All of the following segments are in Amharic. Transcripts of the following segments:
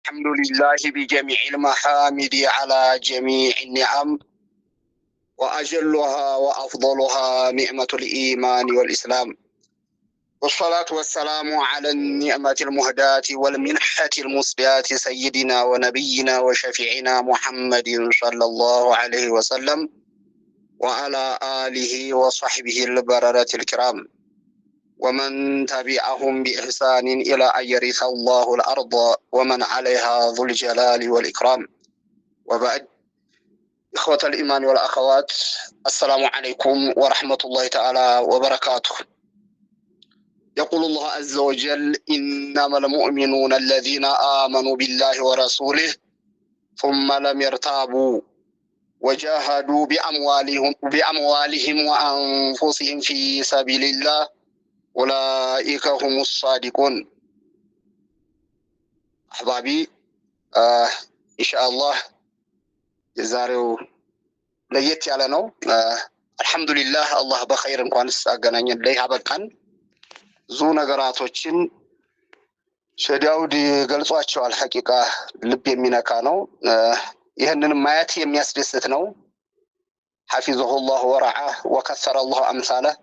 الحمد لله بجميع المحامد على جميع النعم، وأجلها وأفضلها نعمة الإيمان والإسلام، والصلاة والسلام على النعمة المهداة والمنحة المسداة سيدنا ونبينا وشفيعنا محمد صلى الله عليه وسلم وعلى آله وصحبه البررة الكرام، ومن تبعهم بإحسان إلى أن يرث الله الأرض ومن عليها ذو الجلال والإكرام. وبعد، إخوة الإيمان والأخوات، السلام عليكم ورحمة الله تعالى وبركاته. يقول الله عز وجل: إنما المؤمنون الذين آمنوا بالله ورسوله ثم لم يرتابوا وجاهدوا بأموالهم وأنفسهم في سبيل الله أولئك هم الصادقون. أحبابي، إن شاء الله يزاروا ليت يعلنوا الحمد لله الله بخير እንኳን አገናኘን ላይ አበቃን። ዙ ነገራቶችን ሸዳውድ ገልጿቸዋል። ሐቂቃ ልብ የሚነካ ነው። ይሄንን ማየት የሚያስደስት ነው። حفظه الله ورعاه وكثر الله امثاله።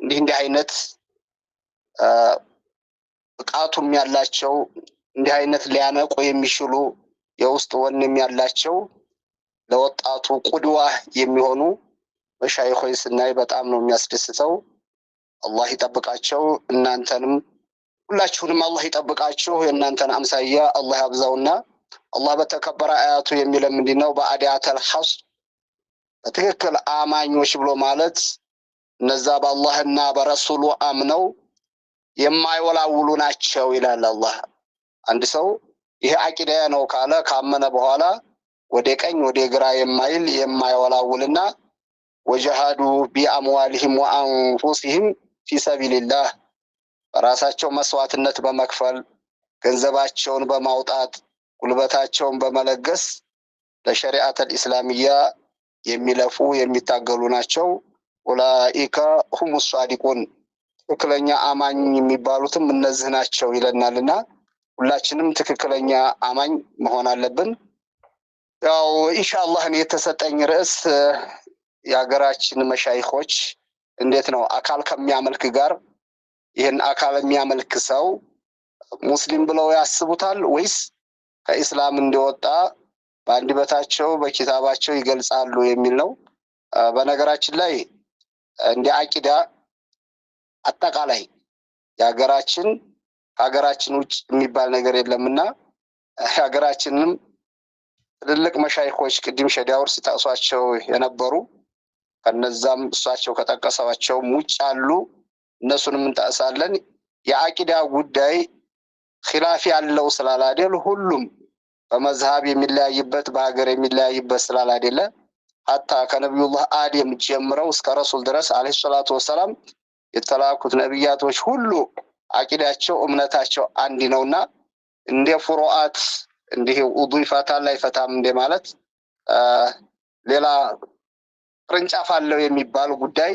እንዲህ አይነት ብቃቱም ያላቸው እንዲህ አይነት ሊያነቁ የሚችሉ የውስጥ ወንም ያላቸው ለወጣቱ ቁድዋ የሚሆኑ መሻይኾች ስናይ በጣም ነው የሚያስደስተው። አላህ ይጠብቃቸው። እናንተንም ሁላችሁንም አላህ ይጠብቃችሁ። የእናንተን አምሳያ አላህ ያብዛውና አላህ በተከበረ አያቱ የሚለው ምንድነው? በአዲያተል ሐስር በትክክል አማኞች ብሎ ማለት እነዛ በአላህና በረሱሉ አምነው የማይወላውሉ ናቸው ይላል አላህ። አንድ ሰው ይሄ አቂዳ ነው ካለ ካመነ በኋላ ወደ ቀኝ ወደ ግራ የማይል የማይወላውልና ወጀሃዱ ቢአምዋሊሂም ወአንፉሲሂም ፊ ሰቢልላህ ራሳቸው መስዋዕትነት በመክፈል ገንዘባቸውን በማውጣት ጉልበታቸውን በመለገስ ለሸሪዓተል ኢስላሚያ የሚለፉ የሚታገሉ ናቸው። ኡላኢከ ሁሙ ሷዲቁን ትክክለኛ አማኝ የሚባሉትም እነዚህ ናቸው ይለናልና ሁላችንም ትክክለኛ አማኝ መሆን አለብን። ያው ኢንሻአላህ እኔ የተሰጠኝ ርዕስ የሀገራችን መሻይኾች እንዴት ነው አካል ከሚያመልክ ጋር ይሄን አካል የሚያመልክ ሰው ሙስሊም ብለው ያስቡታል ወይስ ከኢስላም እንደወጣ በአንደበታቸው በኪታባቸው ይገልጻሉ የሚል ነው። በነገራችን ላይ እንደ አቂዳ አጠቃላይ ሀገራችን ውጭ የሚባል ነገር የለምና ሀገራችንም ትልልቅ መሻይኾች ቅድም ሸዳውር ሲጠቅሷቸው የነበሩ ከነዛም እሳቸው ከጠቀሷቸው ውጭ አሉ። እነሱንም እንጠቅሳለን። የአቂዳ ጉዳይ ኺላፍ ያለው ስላላደል ሁሉም በመዝሃብ የሚለያይበት በሀገር የሚለያይበት ስላላደለ ሐታ ከነብዩላህ አደም ጀምረው እስከ ረሱል ድረስ አለይሂ ሰላቱ ወሰላም የተላኩት ነብያቶች ሁሉ አቂዳቸው እምነታቸው አንድ ነውና እንደ ፍሩአት እንዲህ ኡዱይፋታ ላይ ፈታም እንደ ማለት ሌላ ቅርንጫፍ አለው የሚባል ጉዳይ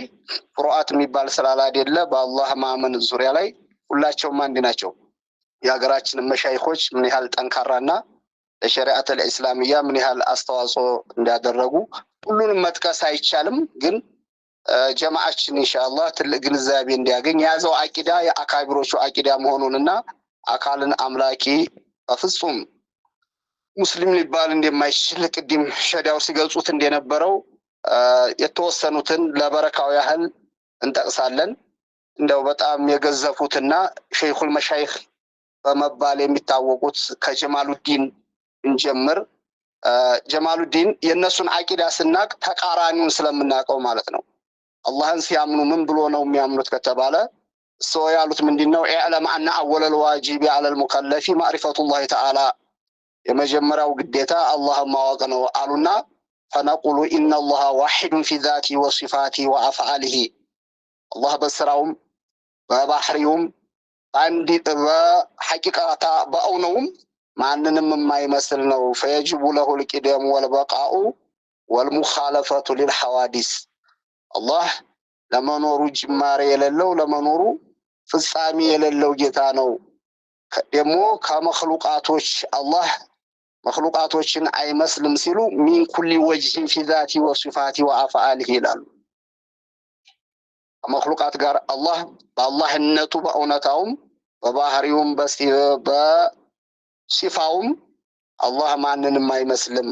ፍሩአት የሚባል ስላላደለ በአላህ ማመን ዙሪያ ላይ ሁላቸውም አንድ ናቸው። የሀገራችን መሻይኾች ምን ያህል ጠንካራና ለሸሪዓተል ኢስላሚያ ምን ያህል አስተዋጽኦ እንዳደረጉ ሁሉንም መጥቀስ አይቻልም። ግን ጀማዓችን ኢንሻአላህ ትልቅ ግንዛቤ እንዲያገኝ ያዘው አቂዳ የአካቢሮቹ አቂዳ መሆኑንና አካልን አምላኪ በፍጹም ሙስሊም ሊባል እንደማይችል ቅድም ሸዳው ሲገልጹት እንደነበረው የተወሰኑትን ለበረካው ያህል እንጠቅሳለን። እንደው በጣም የገዘፉትና ሸይኹል መሻይኽ በመባል የሚታወቁት ከጀማሉዲን እንጀምር። ጀማሉዲን የነሱን አቂዳ ስናቅ ተቃራኒውን ስለምናቀው ማለት ነው። አላህን ሲያምኑ ምን ብሎ ነው የሚያምኑት ከተባለ ሰው ያሉት ምንድነው? ኢዕለም አነ አወለል ዋጂቢ ዐለል ሙከለፊ ማዕሪፈቱላህ ተዓላ የመጀመሪያው ግዴታ አላህን ማወቅ ነው አሉና ፈነቁሉ ኢነላህ ዋሂዱን ፊ ዛቲ ወሲፋቲ ወአፍዓሊሂ አላህ በስራውም በባህሪውም አንድ በሐቂቃታ በእውነውም ማንንም የማይመስል ነው። ፈየጅቡ ለሁ ልቂደም ወልበቃኡ ወልሙኻለፈቱ ሊልሐዋዲስ አላህ ለመኖሩ ጅማሬ የሌለው ለመኖሩ ፍጻሜ የሌለው ጌታ ነው። ደግሞ ከመخلوቃቶች አላህ መخلوቃቶችን አይመስልም ሲሉ ሚን ኩሊ ወጅህን ፊ ዛቲ ወሲፋቲ ወአፍዓሊሂ ይላሉ። ከመخلوቃት ጋር አላህ በአላህነቱ በእውነታውም በባህሪውም በሲፋውም አላህ ማንንም አይመስልም።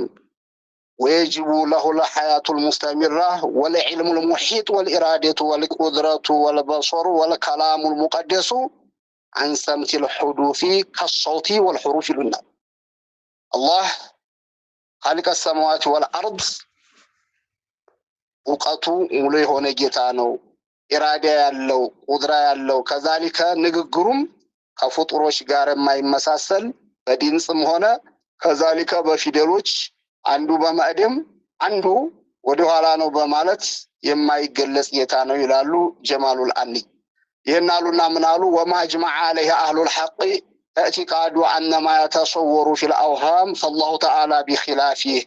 ويجب له الحياة المستمرة والعلم المحيط والإرادة والقدرة والبصر والكلام المقدس عن سمت الحدوث كالصوت والحروف لنا. الله خالق السماوات والأرض وقتو مولي هون جيتانو إرادة يالو قدرة يالو كذلك نقرم كفطروش غارم ما يمساسل بدين سمهونا كذلك بفيدلوش አንዱ በማዕደም አንዱ ወደ ኋላ ነው በማለት የማይገለጽ ጌታ ነው ይላሉ ጀማሉል አኒ። ይናሉና ምናሉ ወማጅመዐ ዐለይሂ አህሉል ሐቅ اعتقاد أن ما يتصور في الأوهام فالله تعالى بخلافه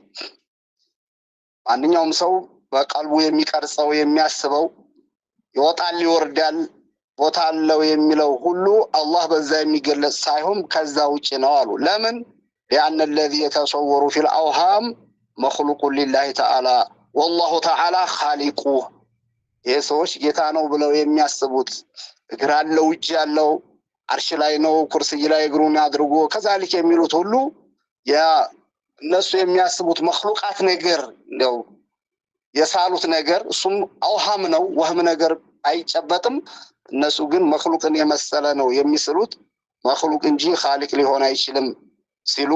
ማንኛውም ሰው በቀልቡ የሚቀርጸው የሚያስበው ይወጣል ይወርዳል ቦታ አለው የሚለው ሁሉ አላህ በዛ የሚገለጽ ሳይሆን ከዛ ውጪ ነው አሉ። ለምን لأن الذي يتصور في الأوهام مخلوق لله تعالى والله تعالى خالقه يسوش ጌታነው ብለው የሚያስቡት እግር አለው እጅ አለው አርሽ ላይ ነው ኩርሲይ ላይ እግሩን አድርጎ ከዛልክ የሚሉት ሁሉ ያ እነሱ የሚያስቡት መخلوቃት ነገር ነው የሳሉት ነገር እሱም አውሃም ነው ወህም ነገር አይጨበጥም። እነሱ ግን መخلوቅን የመሰለ ነው የሚስሉት መخلوቅ እንጂ خالق ሊሆን አይችልም ሲሉ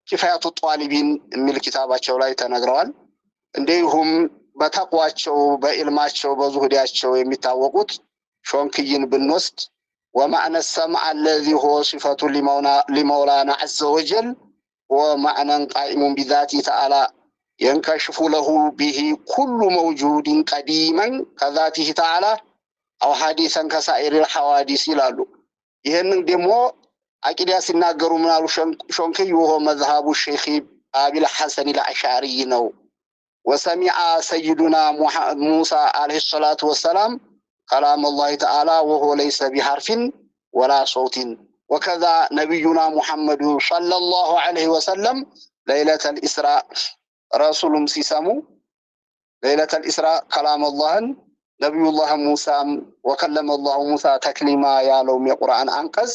ኪፋያቱ ጧሊቢን የሚል ኪታባቸው ላይ ተነግረዋል። እንደይሁም በተቋቸው በኢልማቸው በዙህዲያቸው የሚታወቁት ሾንክይን ብንወስድ ومعنى السمع الذي هو صفة لمولانا عز وجل ومعنى قائم بذاته تعالى ينكشف له به كل موجود قديما كذاته تعالى أو حديثا كسائر الحوادث يلالو ይሄንን ደግሞ አቂዳ ሲናገሩ ምናሉ ሾንክይ وهو مذهب الشيخ أبي الحسن الأشعري ነው። وسمع سيدنا موسى عليه الصلاة والسلام كلام الله تعالى وهو ليس بحرف ولا صوت. وكذا نبينا محمد صلى الله عليه وسلم ليلة الإسراء رسول سيسمو ليلة الإسراء كلام الله نبي الله موسى وكلم الله موسى تكليما يا لوم القرآن أنقذ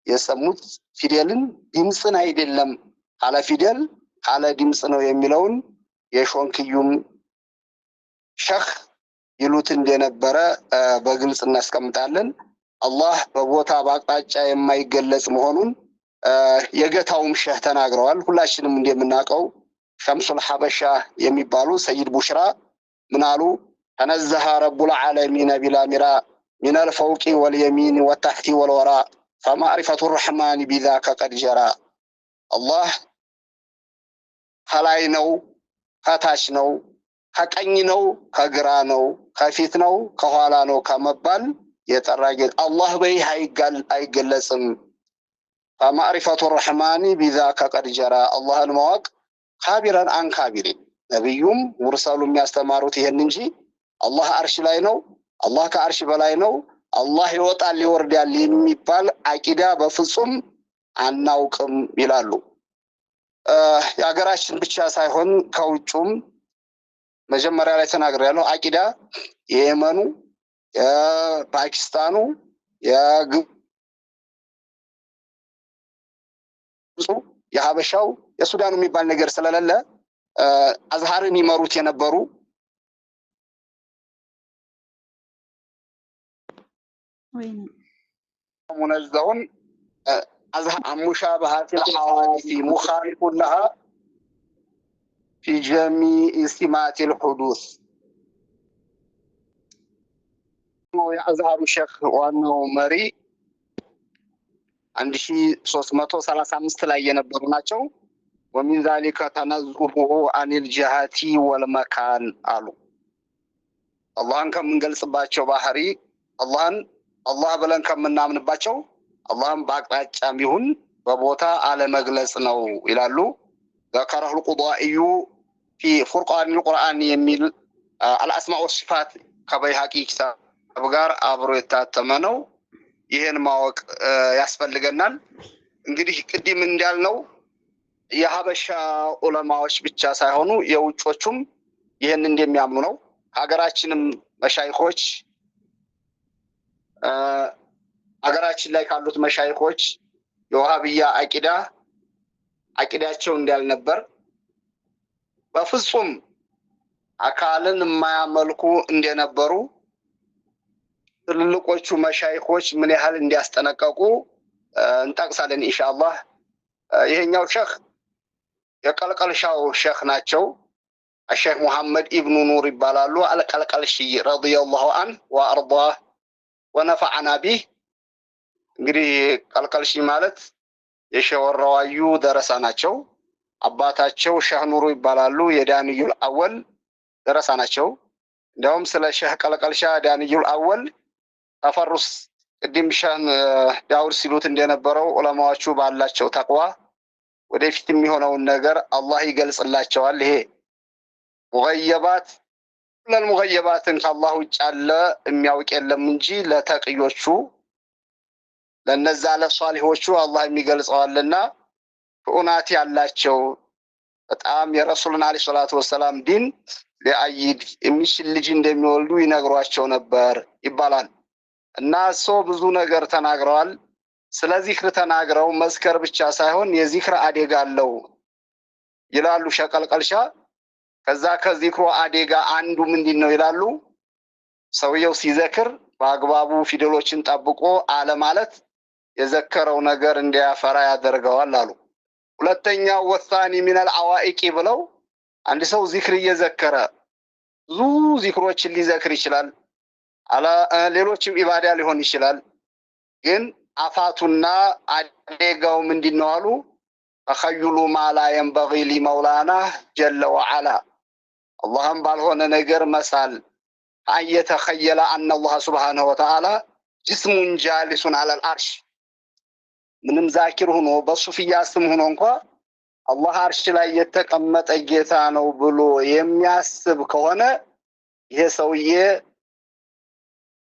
የሰሙት ፊደልን ድምጽን አይደለም አለ ፊደል አለ ድምጽ ነው የሚለውን የሾንክዩም ሸህ ይሉት እንደነበረ በግልጽ እናስቀምጣለን። አላህ በቦታ በአቅጣጫ የማይገለጽ መሆኑን የገታውም ሸህ ተናግረዋል። ሁላችንም እንደምናውቀው ሸምሱል ሐበሻ የሚባሉ ሰይድ ቡሽራ ምናሉ ተነዘሀ ረቡል ዓለሚን ቢላ ሚራ ሚነል ፈውቂ ወልየሚን ወተሕቲ ወልወራ فمعرفة الرحمن بذاك قد جرى. الله ከላይ ነው ከታች ነው ከቀኝ ነው ከግራ ነው ከፊት ነው ከኋላ ነው ከመባል የጠራገ አላህ በይህ አይገለጽም። فمعرفة الرحمن بذاك قد جرى አላህን ማወቅ ካቢራን አን ካቢሪን ነብዩም ሙርሰሉም ያስተማሩት ይሄን እንጂ አላህ አርሽ ላይ ነው አላህ ከአርሽ በላይ ነው አላህ ይወጣል ይወርዳል የሚባል አቂዳ በፍጹም አናውቅም ይላሉ። የሀገራችን ብቻ ሳይሆን ከውጭም መጀመሪያ ላይ ተናግሬያለሁ። አቂዳ የየመኑ የፓኪስታኑ የግብፁ የሀበሻው የሱዳኑ የሚባል ነገር ስለሌለ አዝሃርን ይመሩት የነበሩ منزهون عن مشابهات الحوادث مخالف لها في جميع سمات الحدوث. يظهر الشيخ وانه مري عند شيء 335 ላይ የነበሩ ናቸው። ومن ذلك تنزهه عن الجهات والمكان አሉ። አላህን ከምንገልጽባቸው ባህሪ አላህ ብለን ከምናምንባቸው አላህን በአቅጣጫም ይሁን በቦታ አለመግለጽ ነው ይላሉ። ذكره القضائي في فرقان القرآن የሚል الاسماء والصفات ከበይሃቂ ኪታብ ጋር አብሮ የታተመ ነው። ይሄን ማወቅ ያስፈልገናል። እንግዲህ ቅድም እንዳልነው የሀበሻ ዑለማዎች ብቻ ሳይሆኑ የውጮቹም ይሄን እንደሚያምኑ ነው። ሀገራችንም መሻይኾች ሀገራችን ላይ ካሉት መሻይኾች የወሃቢያ አቂዳቸው እንዳልነበር በፍጹም አካልን የማያመልኩ እንደነበሩ ትልልቆቹ መሻይኾች ምን ያህል እንዲያስጠነቀቁ እንጠቅሳለን ኢንሻአላህ። ይሄኛው ሸህ የቀልቀልሻው ሸህ ናቸው። الشيخ محمد ابن نور ይባላሉ። አልቀልቀልሺ رضي الله عنه وارضاه ونفعنا به። እንግዲህ ቀልቀልሺ ማለት የሸወራዋዩ ደረሳ ናቸው። አባታቸው ሸህ ኑሩ ይባላሉ። የዳንዩል አወል ደረሳ ናቸው። እንደውም ስለ ሸህ ቀልቀልሻ ዳንዩል አወል ተፈሩስ ቅድም ሸህ ዳውድ ሲሉት እንደነበረው ዑለማዎቹ ባላቸው ተቅዋ ወደፊት የሚሆነውን ነገር አላህ ይገልጽላቸዋል። ይሄ ሙገየባት ለልሙገየባትን ከአላህ ውጭ ያለ የሚያውቅ የለም እንጂ ለተቅዮቹ ለነዛ ለሷሊሆቹ አላህ የሚገልጸዋልና ኡናት ያላቸው በጣም የረሱልን አለይሂ ሰላቱ ወሰላም ዲን ለአይድ የሚችል ልጅ እንደሚወልዱ ይነግሯቸው ነበር ይባላል። እና ብዙ ነገር ተናግረዋል። ስለዚህ ተናግረው መስከር ብቻ ሳይሆን የዚክር አደጋ አለው ይላሉ ሸቀልቀልሻ። ከዛ ከዚክሩ አደጋ አንዱ ምንድነው ይላሉ? ሰውየው ሲዘክር በአግባቡ ፊደሎችን ጠብቆ አለ ማለት የዘከረው ነገር እንዲያፈራ ያደርገዋል አሉ። ሁለተኛው ወሳኒ ሚነል አዋኢቂ ብለው አንድ ሰው ዚክር እየዘከረ ብዙ ዚክሮችን ሊዘክር ይችላል። ሌሎችም ኢባዳ ሊሆን ይችላል። ግን አፋቱና አደጋው ምንድነው አሉ? ተኸዩሉ ማላ የንበጊ ሊመውላና ጀለ ወዐላ አላህም ባልሆነ ነገር መሳል አየተኸየለ አነ አላህ ሱብሓነሁ ወተዓላ ጅስሙን ጃሊሱን ዐለል አርሽ ምንም ዛኪር ሆኖ በሱፍያ ስም ሆኖ እንኳ አላህ አርሽ ላይ የተቀመጠ ጌታ ነው ብሎ የሚያስብ ከሆነ ይሄ ሰውዬ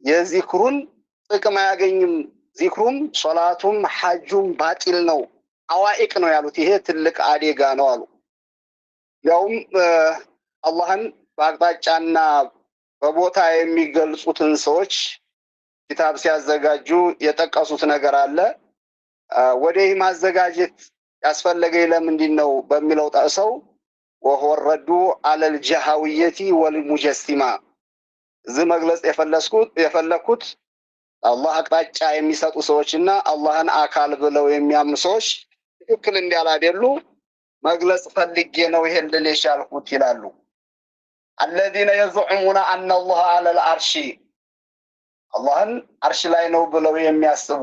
የዚክሩን ጥቅም አያገኝም። ዚክሩም ሶላቱም ሐጁም ባጢል ነው፣ አዋኢቅ ነው ያሉት። ይሄ ትልቅ አደጋ ነው አሉ። ያውም አላህን በአቅጣጫና በቦታ የሚገልጹትን ሰዎች ኪታብ ሲያዘጋጁ የጠቀሱት ነገር አለ። ወደዚህ ማዘጋጀት ያስፈለገኝ ለምንድን ነው በሚለው ጠቅሰው وهو الرد على الجهوية والمجسمة እዚህ መግለጽ የፈለኩት አላህ አቅጣጫ የሚሰጡ ሰዎችና አላህን አካል ብለው የሚያምኑ ሰዎች ትክክል እንዳላደሉ መግለጽ ፈልጌ ነው ይሄን ልል የቻልኩት ይላሉ። الذين يزعمون أن الله على العرش አላህን አርሽ ላይ ነው ብለው የሚያስቡ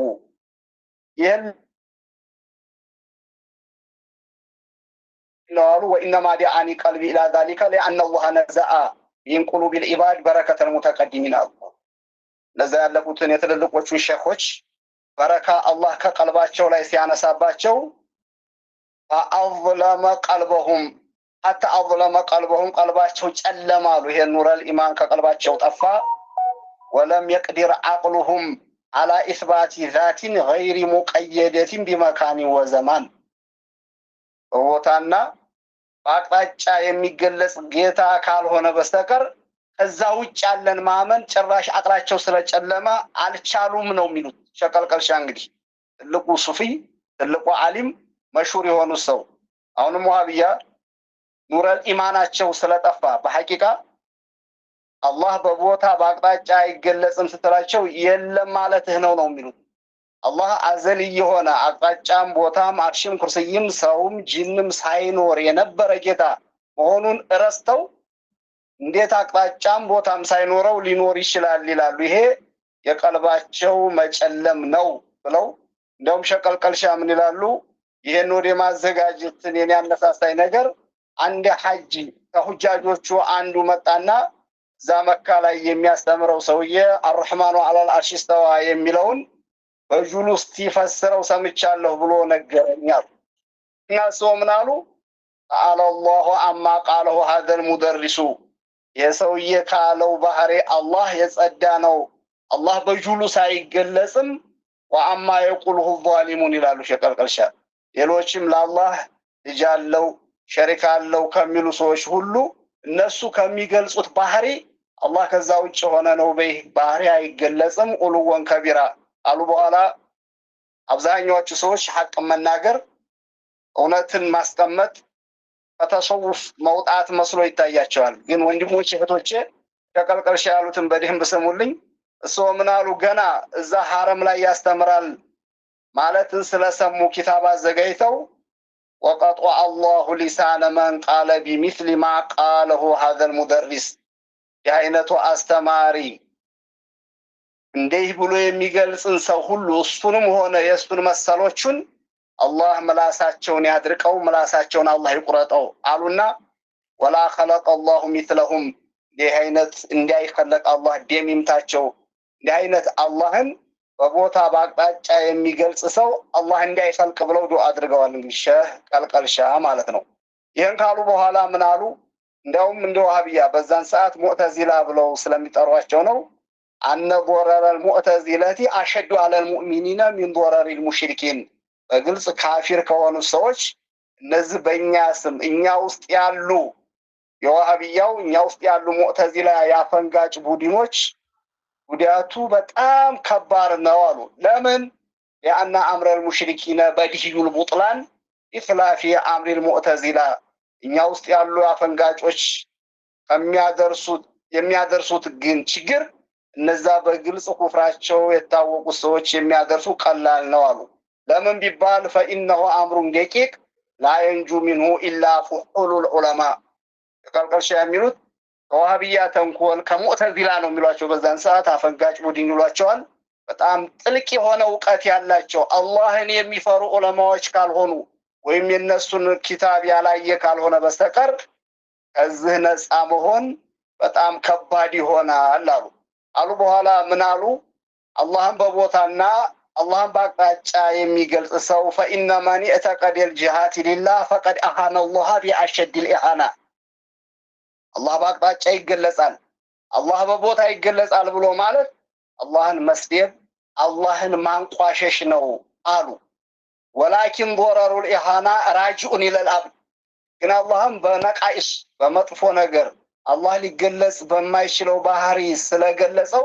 ይሄን ነው وإنما دعاني قلبي إلى ذلك لأن الله نزع من قلوب العباد بركة المتقدمين ለዛ ያለፉትን የትልልቆቹ ሸኾች በረካ አላህ ከቀልባቸው ላይ ሲያነሳባቸው አظلم قلبهم حتى أظلم قلبهم ቀልባቸው ጨለማሉ። ይሄ ኑረል ኢማን ከቀልባቸው ጠፋ። ولم يقدر عقلهم على إثبات ذات غير مقيدة بمكان وزمان ቦታና በአቅጣጫ የሚገለጽ ጌታ ካልሆነ በስተቀር ከዛ ውጭ ያለን ማመን ጭራሽ አቅላቸው ስለጨለማ አልቻሉም ነው የሚሉት ሸቀልቀልሻ። እንግዲህ ትልቁ ሱፊ ትልቁ ዓሊም መሽሁር የሆኑ ሰው አሁንም ወሃቢያ ኑረል ኢማናቸው ስለጠፋ በሐቂቃ አላህ በቦታ በአቅጣጫ አይገለጽም ስትላቸው የለም ማለትህ ነው የሚሉት። አላህ አዘል የሆነ አቅጣጫም ቦታም አርሽም ኩርሲይም ሰውም ጂንም ሳይኖር የነበረ ጌታ መሆኑን እረስተው እንዴት አቅጣጫም ቦታም ሳይኖረው ሊኖር ይችላል ይላሉ። ይሄ የቀልባቸው መጨለም ነው ብለው እንደውም ሸቀልቀልሻ ምን ይላሉ? ይሄን ወደ ማዘጋጀትን የሚያነሳሳይ ነገር አንድ ሐጅ ከሁጃጆቹ አንዱ መጣና እዛ መካ ላይ የሚያስተምረው ሰውዬ አርህማኑ ዐለል አርሽ ኢስተዋ የሚለውን በጁሉ ሲፈስረው ሰምቻለሁ ብሎ ነገረኛል። እና ሰው ምን አሉ? ቃለ አላሁ አማ ቃለሁ ሀዘል ሙደሪሱ የሰውዬ ካለው ባህሪ አላህ የጸዳ ነው። አላህ በጁሉ ሳይገለጽም ወአማ የቁልሁ ዛሊሙን ይላሉ ሸቀልቀልሻ ሌሎችም ለአላህ ልጅ አለው ሸሪክ አለው ከሚሉ ሰዎች ሁሉ እነሱ ከሚገልጹት ባህሪ አላህ ከዛ ውጭ ሆነ ነው በይህ ባህሪ አይገለጽም ኡሉወን ከቢራ አሉ። በኋላ አብዛኛዎቹ ሰዎች ሐቅ መናገር እውነትን ማስቀመጥ ከተሰውፍ መውጣት መስሎ ይታያቸዋል። ግን ወንድሞቼ እህቶቼ ሸቀልቀልሻ ያሉትን በደንብ ስሙልኝ። እሱ ምን አሉ? ገና እዛ ሐረም ላይ ያስተምራል ማለትን ስለሰሙ ኪታብ አዘጋጅተው ወቀጠዐ አላሁ ሊሳነ መን ቃለ ቢሚስሊ ማ ቃለሁ ሀዘል ሙደሪስ የአይነቱ አስተማሪ እንዲህ ብሎ የሚገልጽን ሰው ሁሉ እሱንም ሆነ የእሱን መሰሎቹን አላህ ምላሳቸውን ያድርቀው ምላሳቸውን አላህ ይቁረጠው አሉና ወላ ኸለቀ አላሁ ሚስለሁም ይህ አይነት እንዳይኸለቅ አላህ ደም ይምታቸው። ይህ አይነት አላህን በቦታ በአቅጣጫ የሚገልጽ ሰው አላህ እንዳይኸልቅ ብለው ዱዓ አድርገዋል። እንግዲህ ሸህ ቀልቀልሻ ማለት ነው። ይህን ካሉ በኋላ ምን አሉ? እንደውም እንደ ወሃቢያ በዛን ሰዓት ሙዕተዚላ ብለው ስለሚጠሯቸው ነው አነ ዶረረል ሙዕተዚለቲ አሸዱ አለል ሙእሚኒነ ሚን ዶረሪል ሙሽሪኪን በግልጽ ካፊር ከሆኑ ሰዎች እነዚህ በእኛ ስም እኛ ውስጥ ያሉ የወሃቢያው እኛ ውስጥ ያሉ ሙዕተዚላ ያፈንጋጭ ቡድኖች ጉዳቱ በጣም ከባድ ነው አሉ። ለምን? ለአና አምረል ሙሽሪኪነ በዲሂዩል ቡጥላን ኢኽላፊ አምሪል ሙዕተዚላ እኛ ውስጥ ያሉ አፈንጋጮች የሚያደርሱት ግን ችግር እነዛ በግልጽ ኩፍራቸው የታወቁ ሰዎች የሚያደርሱ ቀላል ነው አሉ። ለምን ቢባል ፈኢነሁ አምሩን ደቂቅ ላ የንጁ ሚንሁ ኢላ ፉሑሉል ዑለማ ቀልቀልሻ የሚሉት ከዋሃብያ ተንኮል ከሙዕተዚላ ነው የሚሏቸው። በዛን ሰዓት አፈንጋጭ ቡድን ይሏቸዋል። በጣም ጥልቅ የሆነ እውቀት ያላቸው አላህን የሚፈሩ ዑለማዎች ካልሆኑ ወይም የነሱን ኪታብ ያላየ ካልሆነ በስተቀር ከዚህ ነፃ መሆን በጣም ከባድ ይሆናል አሉ። በኋላ ምን አሉ? አላህን በቦታና አላህን በአቅጣጫ የሚገልጽ ሰው ፈኢነ መን ኢዕተቀደል ጂሃቲ ሊላህ ፈቀድ አሃነ አላህ ቢአሸዲል ኢሃና አላህ በአቅጣጫ ይገለጻል አላህ በቦታ ይገለጻል ብሎ ማለት አላህን መስደብ አላህን ማንቋሸሽ ነው አሉ። ወላኪን ዶረሩል ኢሃና ራጂኡን ኢለል አብድ ግን አላህም በነቃኢስ በመጥፎ ነገር አላህ ሊገለጽ በማይችለው ባህሪ ስለገለጸው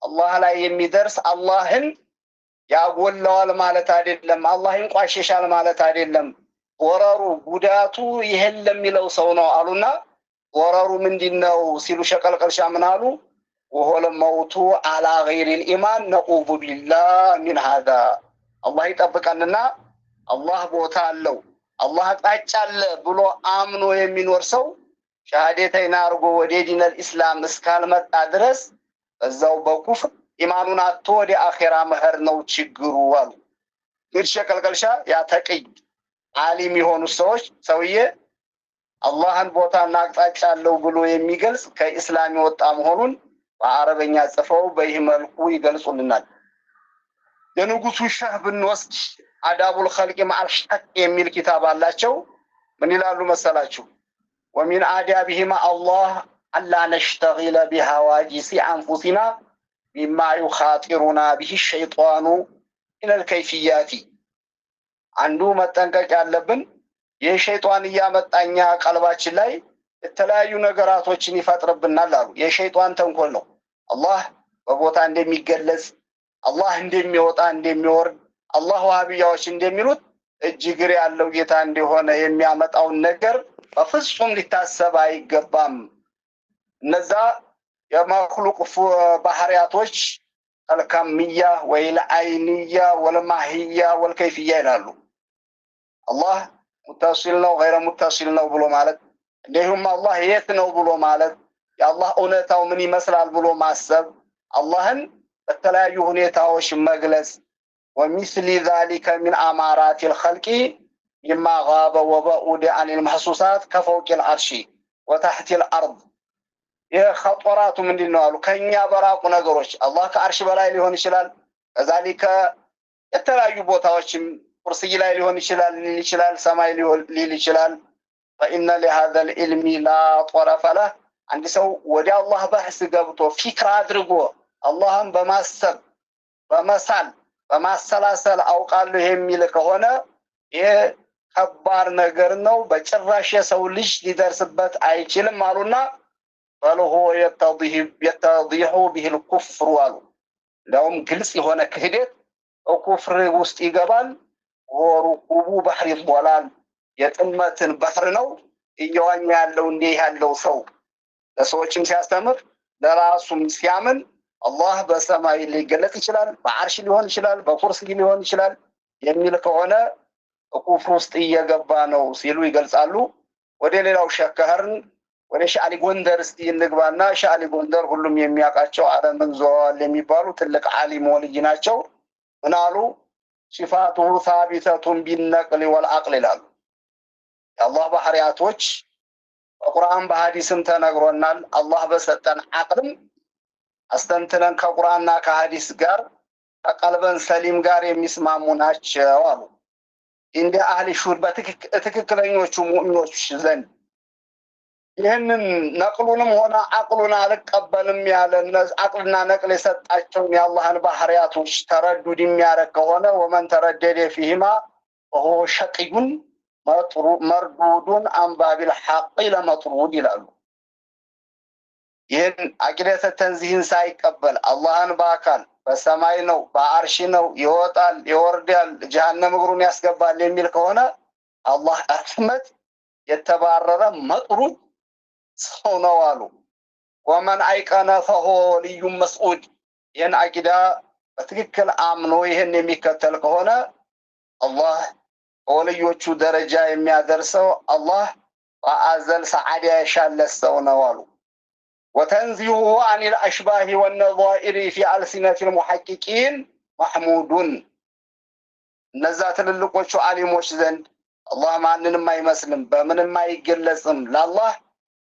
አላህ ላይ የሚደርስ አላህን ያጎለዋል ማለት አይደለም፣ አላህ ይንቋሸሻል ማለት አይደለም። ዶረሩ ጉዳቱ ይሄን ለሚለው ሰው ነው አሉና ዶረሩ ምንድነው ሲሉ ሸቀልቀልሻ ምን አሉ? ወሆለ መውቱ አላ ገይሪል ኢማን ነዑዙ ቢላህ ሚን ሃዛ አላህ ይጠብቀንና አላህ ቦታ አለው አላህ አቅጣጫ አለ ብሎ አምኖ የሚኖር ሰው ሸሃደተይን አርጎ ወደ ዲነል ኢስላም እስካልመጣ ድረስ በዛው በኩፍር ኢማኑን አጥቶ ወደ አኺራ መህር ነው ችግሩ አሉ። ግን ሸቀልቀልሻ ያ ተቅይ ዓሊም የሆኑ ሰውዬ አላህን ቦታና አቅጣጫ አለው ብሎ የሚገልጽ ከኢስላም የወጣ መሆኑን በአረበኛ ጽፈው በይህ መልኩ ይገልጹልናል። የንጉሱ ሸህ ብንወስድ አዳቡል ኸልቂ መዐል ሐቅ የሚል ኪታብ አላቸው። ምን ይላሉ መሰላችሁ? ወሚን አዳቢሂማ አላህ አላ ነሽተጊለ ቢሐዋጂሲ አንፉሲና ሚማ ዩኻጢሩና ቢሂ ሸይጣኑ ሚነል ከይፊያቲ አንዱ መጠንቀቅ ያለብን ይህ ሸይጣን እያመጣኛ ቀልባችን ላይ የተለያዩ ነገራቶችን ይፈጥርብናል አሉ። የሸይጣን ተንኮል ነው። አላህ በቦታ እንደሚገለጽ አላህ እንደሚወጣ እንደሚወርድ አላህ ዋሃቢያዎች እንደሚሉት እጅግር ያለው ጌታ እንደሆነ የሚያመጣውን ነገር በፍጹም ሊታሰብ አይገባም። እነዛ የመክሉቅ ባህሪያቶች አልካምያ ወይል አይንያ ወልማህያ ወልከይፍያ ይላሉ። አላህ ሙተሲል ነው ገይረ ሙተሲል ነው ብሎ ማለት እንዲሁም አላህ የት ነው ብሎ ማለት የአላህ እውነታው ምን ይመስላል ብሎ ማሰብ አላህን በተለያዩ ሁኔታዎች መግለጽ ወሚስሊ ذلك من امارات الخلق مما غاب وبعد عن المحسوسات كفوق العرش وتحت الارض የኸጦራቱ ምንድነው አሉ? ከኛ በራቁ ነገሮች አላህ ከአርሽ በላይ ሊሆን ይችላል። ከዛሊከ የተለያዩ ቦታዎችም ኩርሲይ ላይ ሊሆን ይችላል ሰማይ ሊል ይችላል። فإن لهذا العلم لا طرف له አንድ ሰው ወደ አላህ በህስ ገብቶ ፊክር አድርጎ አላህን በማሰብ በመሳል በማሰላሰል አውቃለሁ የሚል ከሆነ ይሄ ከባድ ነገር ነው። በጭራሽ የሰው ልጅ ሊደርስበት አይችልም አሉና በልሆ የተዲሑ ቢሂል ኩፍሩ አሉ። እንደውም ግልጽ የሆነ ክህደት ኩፍር ውስጥ ይገባል። ወሩቁቡ ባህር ይሞላል። የጥመትን ባህር ነው እየዋኘ ያለው እንዲህ ያለው ሰው ለሰዎችም ሲያስተምር ለራሱም ሲያምን አላህ በሰማይ ሊገለጽ ይችላል፣ በአርሽ ሊሆን ይችላል፣ በኩርሲ ሊሆን ይችላል የሚል ከሆነ ኩፍር ውስጥ እየገባ ነው ሲሉ ይገልጻሉ። ወደ ሌላው ሸከህርን ወደ ሻሊ ጎንደር እስቲ እንግባና ሻሊ ጎንደር ሁሉም የሚያውቃቸው ዓለምን ዞረዋል የሚባሉ ትልቅ ዓሊም ወልይ ናቸው። ምን አሉ? ሲፋቱሁ ሳቢተቱን ቢነቅል ወልዐቅል ይላሉ። የአላህ ባህሪያቶች በቁርአን በሐዲስም ተነግሮናል። አላህ በሰጠን አቅልም አስተንትነን ከቁርአንና ከሐዲስ ጋር ከቀልበን ሰሊም ጋር የሚስማሙ ናቸው አሉ። እንደ አህሊ ሹር በትክክለኞቹ ሙእሚኖች ዘንድ ይህንን ነቅሉንም ሆነ አቅሉን አልቀበልም ያለ አቅልና ነቅል የሰጣቸውን የአላህን ባህሪያቶች ተረዱድ የሚያደርግ ከሆነ ወመን ተረደደ ፊህማ ወሆ ሸቂዩን መርዱዱን አንባቢል ሐቅ ለመጥሩድ ይላሉ። ይህን አቂደተ ተንዚህን ሳይቀበል አላህን በአካል በሰማይ ነው በአርሽ ነው ይወጣል ይወርዳል ጀሃነም እግሩን ያስገባል የሚል ከሆነ አላህ ረህመት የተባረረ መጥሩድ ሰው ነው አሉ። ወመን አይቀነ ፈሆ ወልዩ መስዑድ ይህን አቂዳ በትክክል አምኖ ይህን የሚከተል ከሆነ አላህ በወልዮቹ ደረጃ የሚያደርሰው አላህ በአዘል ሰዓዳ ያሻለት ሰው ነው አሉ። وتنزيهه عن الأشباه والنظائر في ألسنة المحققين محمود نزات للقوش عليموش زند الله معنن ما يمسلم بمن ما يجلسم لله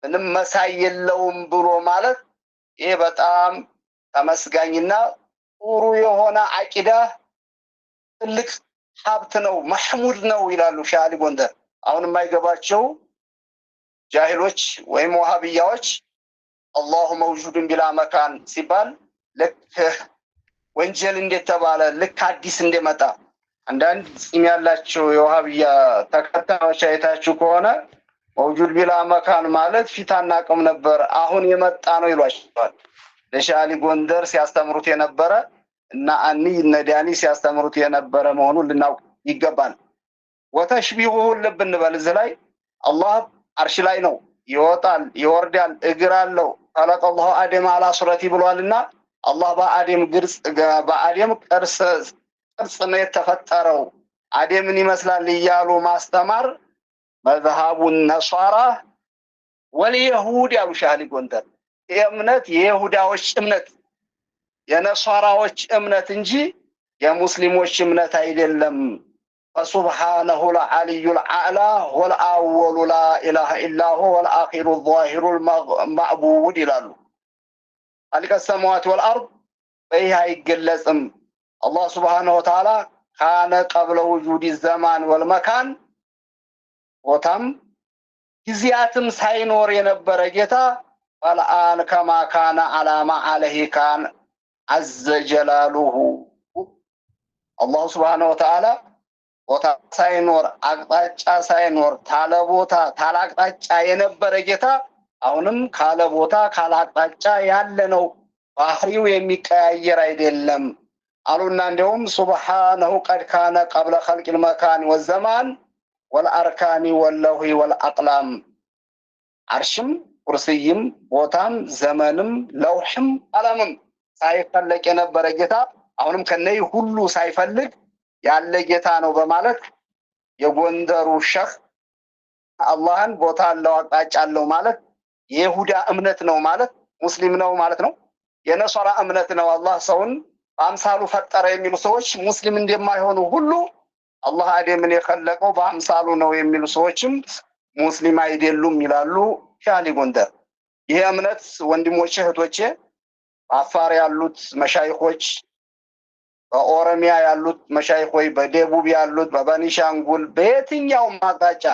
من مساي اللوم برو مالك إيه بتام تمسجانينا ورو هنا عقيدة لك حابتنو محمود نو إلى لشالي بندر أون ما يجباتشو جاهلوش وهم وهابياوش الله موجود بلا مكان ሲባል ልክ ወንጀል እንደተባለ ልክ አዲስ እንደመጣ አንዳንድ ጺም ያላቸው የዋሃብያ ተከታዮች አይታችሁ ከሆነ موجود بلا مكان ማለት ፊታና አቅም ነበር አሁን የመጣ ነው ይሏቸዋል። ለሻሊ ጎንደር ሲያስተምሩት የነበረ እና አኒ ነዳኒ ሲያስተምሩት የነበረ መሆኑን ልናውቅ ይገባል። ወተሽቢሁ ልብ እንበል እዚህ ላይ አላህ አርሽ ላይ ነው ይወጣል ይወርዳል እግር አለው خلق الله آدم على صورته بلوالنا الله بآدم قرص بآدم قرص ነው የተፈጠረው አደምን ይመስላል ይያሉ ማስተማር መذهب النصارى واليهود ያሉ ሻሊ ጎንደር የእምነት የይሁዳዎች እምነት የነሷራዎች እምነት እንጂ የሙስሊሞች እምነት አይደለም። فسبحانه العلي الأعلى هو الأول لا إله إلا هو والآخر الظاهر المعبود ይላሉ። خالق السماوات والأرض በይህ አይገለጽም። الله سبحانه وتعالى كان قبل وجود الزمان والمكان ቦታም ጊዜያትም ሳይኖር የነበረ ጌታ والآن كما كان على ما عليه كان عز جلاله الله سبحانه وتعالى ቦታ ሳይኖር አቅጣጫ ሳይኖር ታለ ቦታ ታለ አቅጣጫ የነበረ ጌታ አሁንም ካለ ቦታ ካለ አቅጣጫ ያለ ነው። ባህሪው የሚቀያየር አይደለም አሉና እንደውም ሱብሃነሁ ቀድ ካነ ቀብለ خلق المكان والزمان والاركان واللوح والاقلام አርሽም ኩርሲይም ቦታም ዘመንም ለውህም ቀለምም ሳይፈልግ የነበረ ጌታ አሁንም ከነይ ሁሉ ሳይፈልግ ያለ ጌታ ነው በማለት የጎንደሩ ሸህ አላህን ቦታ አለው አቅጣጫ አለው ማለት የይሁዳ እምነት ነው ማለት ሙስሊም ነው ማለት ነው። የነሷራ እምነት ነው አላህ ሰውን በአምሳሉ ፈጠረ የሚሉ ሰዎች ሙስሊም እንደማይሆኑ ሁሉ አላህ አደምን የኸለቀው በአምሳሉ ነው የሚሉ ሰዎችም ሙስሊም አይደሉም ይላሉ ሻሊ ጎንደር። ይሄ እምነት ወንድሞቼ እህቶቼ አፋር ያሉት መሻይኾች በኦሮሚያ ያሉት መሻይኾች በደቡብ ያሉት በበኒሻንጉል በየትኛው አቅጣጫ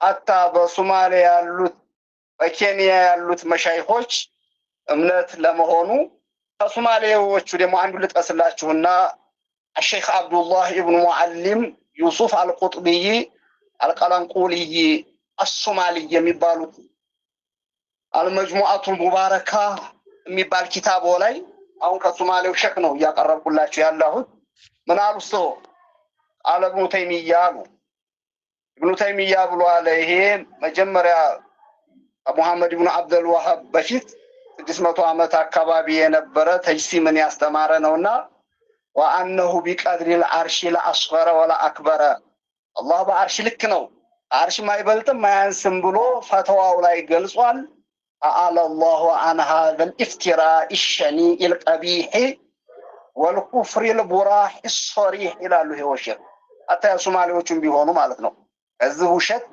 አታ በሶማሊያ ያሉት በኬንያ ያሉት መሻይኾች እምነት ለመሆኑ ከሶማሌዎቹ ደግሞ አንዱ ልጥቀስላችሁና الشيخ عبد الله ابن معلم يوسف القطبي القلنقولي الصومالي የሚባሉ المجموعة المباركة የሚባል ኪታቦ ላይ አሁን ከሶማሌው ሸክ ነው ያቀረብኩላችሁ ያለሁት ምን አሉ ሰው ቃለ ኢብኑ ተይሚያ አሉ ኢብኑ ተይሚያ ብሎ አለ ይሄ መጀመሪያ ሙሐመድ ኢብኑ አብዱል ወሃብ በፊት 600 ዓመት አካባቢ የነበረ ተጅሲምን ያስተማረ ነውና وانه بقدر العرش لا اصغر ولا اكبر الله بعرش ልክ ነው አርሽ ማይበልጥም ማያንስም ብሎ ፈተዋው ላይ ገልጿል تعالى الله عن هذا الافتراء الشنيع القبيح والكفر البراح الصريح ይላሉ ይወሽር አታ ሶማሌዎቹም ቢሆኑ ማለት ነው እዚህ ውሸት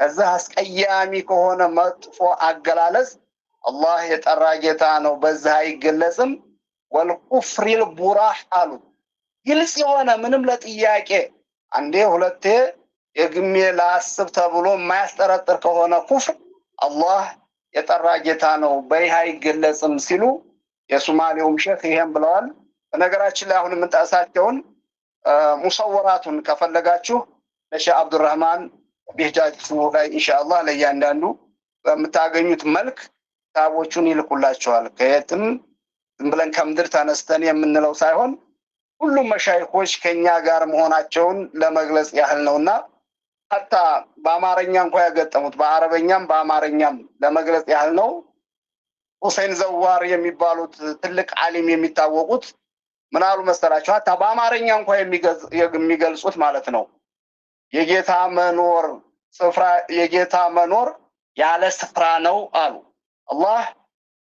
እዚህ አስቀያሚ ከሆነ መጥፎ አገላለጽ አላህ የጠራ ጌታ ነው በዛ አይገለጽም والكفر البراح አሉ ግልጽ የሆነ ምንም ለጥያቄ አንዴ ሁለቴ የግሜ ላስብ ተብሎ ማያስጠረጥር ከሆነ ኩፍር አላህ የጠራ ጌታ ነው በይሃ አይገለጽም ሲሉ የሶማሌውም ሼክ ይሄን ብለዋል በነገራችን ላይ አሁን የምንጣሳቸውን ሙሰወራቱን ከፈለጋችሁ ለሼህ አብዱራህማን ቢህጃቱ ላይ ኢንሻአላህ ለያንዳንዱ በመታገኙት መልክ ታቦቹን ይልቁላችኋል ከየትም ብለን ከምድር ተነስተን የምንለው ሳይሆን ሁሉም መሻይኾች ከኛ ጋር መሆናቸውን ለመግለጽ ያህል ነውና hatta በአማርኛ እንኳን ያገጠሙት በአረበኛም በአማርኛም ለመግለጽ ያህል ነው ሁሴን ዘዋር የሚባሉት ትልቅ ዓሊም የሚታወቁት ምን አሉ መሰላችሁ hatta በአማርኛ እንኳን የሚገልጹት ማለት ነው የጌታ መኖር ስፍራ የጌታ መኖር ያለ ስፍራ ነው አሉ አላህ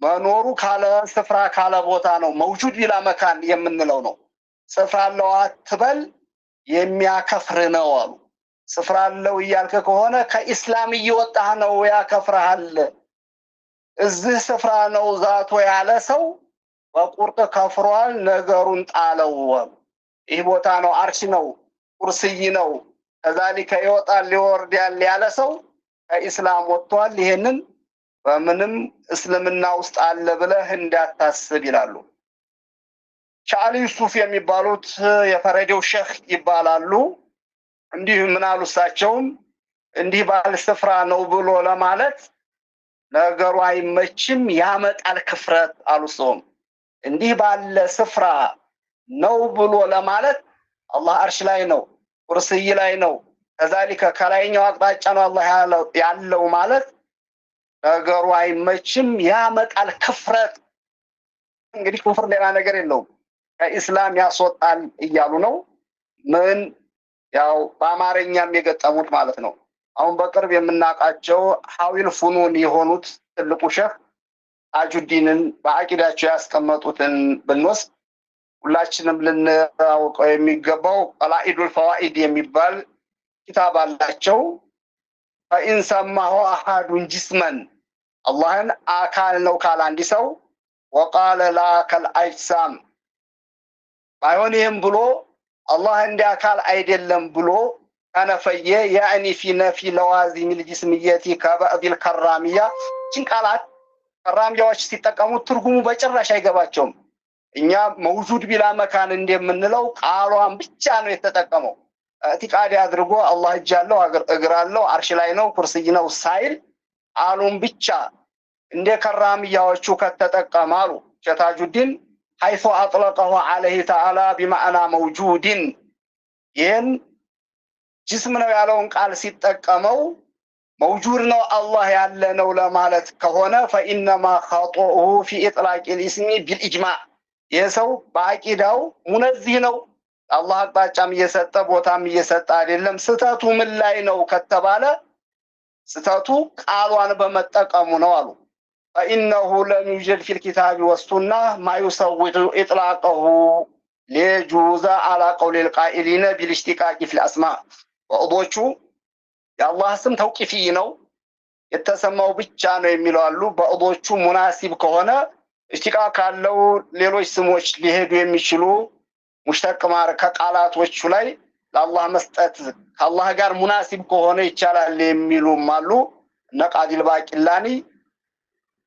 መኖሩ ካለ ስፍራ ካለ ቦታ ነው መውጁድ ቢላ መካን የምንለው ነው ስፍራ አለው አትበል የሚያከፍር ነው አሉ ስፍራ አለው ይያልከ ከሆነ ከኢስላም እየወጣህ ነው ያከፍራል እዚህ ስፍራ ነው ዛቶ ያለ ሰው በቁርጥ ከፍሯል ነገሩን ጣለው ይህ ቦታ ነው አርሽ ነው ኩርሲይ ነው ከዛሊከ ይወጣል ሊወርዳል ያለ ሰው ከኢስላም ወጥቷል ይሄንን በምንም እስልምና ውስጥ አለ ብለህ እንዳታስብ ይላሉ ሻሊ ዩሱፍ የሚባሉት የፈረዴው ሼክ ይባላሉ እንዲህ ምን አሉ እሳቸውም እንዲህ ባለ ስፍራ ነው ብሎ ለማለት ነገሩ አይመችም ያመጣል ክፍረት አሉ ሰውም እንዲህ ባለ ስፍራ ነው ብሎ ለማለት አላህ አርሽ ላይ ነው ኩርሲይ ላይ ነው ከዛሊከ ከላይኛው አቅጣጫ ነው አላህ ያለው ማለት ነገሩ አይመችም ያመጣል ክፍረት እንግዲህ ኩፍር ሌላ ነገር የለውም ከኢስላም ያስወጣል እያሉ ነው ምን ያው በአማርኛም የገጠሙት ማለት ነው አሁን በቅርብ የምናቃቸው ሐዊል ፉኑን የሆኑት ትልቁ ሼህ አጁዲንን በአቂዳቸው ያስቀመጡትን ብንወስድ ሁላችንም ልንራውቀው የሚገባው ቀላኢዱል ፈዋኢድ የሚባል ኪታብ አላቸው فإن سماه أحد جسما አላህን አካል ነው ካለ አንዲ ሰው وقال لا كالأجسام ባይሆንም ብሎ አላህ እንደ አካል አይደለም ብሎ ከነፈየ يعني في نفي لوازم الجسمية كبعض الكرامية ጭንቃላት ከራሚያዎች ሲጠቀሙ ትርጉሙ በጭራሽ አይገባቸውም እኛ መውጁድ ቢላ መካን እንደምንለው ቃሏን ብቻ ነው የተጠቀመው ኢቲቃዲ አድርጎ አላህ እጃለው እግር አለው አርሽ ላይ ነው ኩርሲይ ነው ሳይል አሉን ብቻ እንደ ከራሚያዎቹ ከተጠቀማሉ ሸታጁዲን حيث اطلقه عليه تعالى بمعنى موجود ين جسم ነው ያለውን ቃል ሲጠቀመው موجود ነው አላህ ያለ ነው ለማለት ከሆነ فانما خطئه في اطلاق الاسم بالاجماع የሰው በአቂዳው ሙነዚህ ነው አላህ አቅጣጫም እየሰጠ ቦታም እየሰጠ አይደለም ስተቱ ምን ላይ ነው ከተባለ ስተቱ ቃሏን በመጠቀሙ ነው አሉ فإنه لم يوجد في الكتاب والسنة ما يسوغ إطلاقه ليجوز على قول القائلين بالاشتقاق في الأسماء وأضوشو يا الله اسم توقيفي ነው የተሰማው ብቻ ነው የሚለው አሉ በአضوቹ ሙናሲብ ከሆነ اشتقاق ካለው ሌሎች ስሞች ሊሄዱ የሚችሉ ሙሽተቅ ማር ከቃላቶቹ ላይ ለአላህ መስጠት ከአላህ ጋር ሙናሲብ ከሆነ ይቻላል የሚሉም አሉ ነቃዲል ባቂላኒ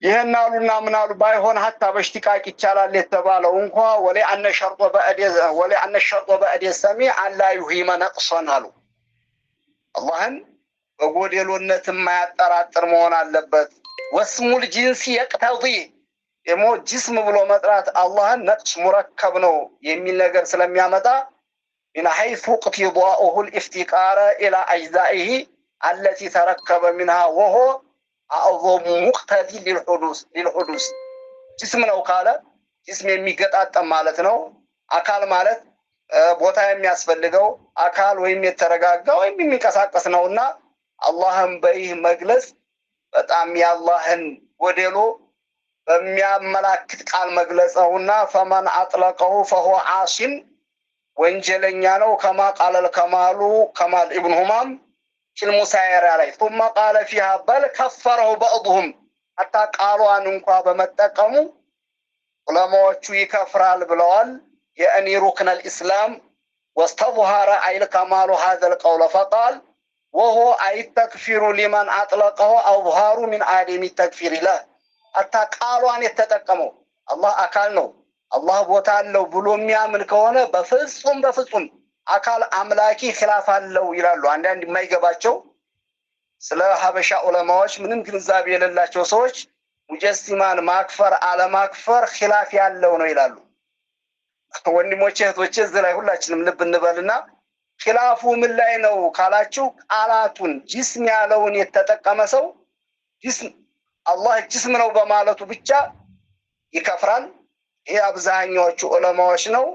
ይሄን አሉና ምን አሉ ባይሆን ሀታ በሽቲቃቅ ይቻላል የተባለው እንኳ ወለ አነ ሸርጦ በእዴ ሰሚ አላ ዩሂመ ነቅሶን አሉ። አላህን በጎደሎነት የማያጠራጥር መሆን አለበት። ወስሙል ጂንሲ የቅተዲ ደግሞ ጅስም ብሎ መጥራት አላህን ነቅስ ሙረከብ ነው የሚል ነገር ስለሚያመጣ من حيث اقتضاؤه الافتقار إلى أجزائه التي تركب منها وهو أعظم مقتضي للحدوث ጅስም ነው ካለ ጅስም የሚገጣጠም ማለት ነው። አካል ማለት ቦታ የሚያስፈልገው አካል ወይም የተረጋጋ ወይም የሚንቀሳቀስ ነውና አላህን በይህ መግለጽ በጣም የአላህን ጎደሎ በሚያመላክት ቃል መግለጽ ነውና ፈመን አጥለቀሁ ፈሁ ዓሲን ወንጀለኛ ነው። ከማ ቃለል ከማል ኢብኑ ሁማም ፊል ሙሳየራ ላይ ثم قال فيها بل كفره بعضهم አታ ቃሏን እንኳ በመጠቀሙ ዑለማዎቹ ይከፍራል ብለዋል። የአኒ ሩክን الاسلام واستظهر አይል ከማሉ هذا القول فقال وهو اي التكفير لمن اطلقه اظهار من عدم التكفير له አታ ቃሏን የተጠቀመው አላህ አካል ነው አላህ ቦታ አለው ብሎ የሚያምን ከሆነ በፍጹም አካል አምላኪ ኺላፍ አለው ይላሉ። አንዳንድ የማይገባቸው ስለ ሀበሻ ዑለማዎች ምንም ግንዛቤ የሌላቸው ሰዎች ሙጀሲማን ማክፈር አለማክፈር ኺላፍ ያለው ነው ይላሉ። ወንድሞቼ እህቶቼ እዚህ ላይ ሁላችንም ልብ እንበልና ኺላፉ ምን ላይ ነው ካላችሁ ቃላቱን ጅስም ያለውን የተጠቀመ ሰው ጅስም አላህ ጅስም ነው በማለቱ ብቻ ይከፍራል። ይሄ አብዛኛዎቹ ዑለማዎች ነው።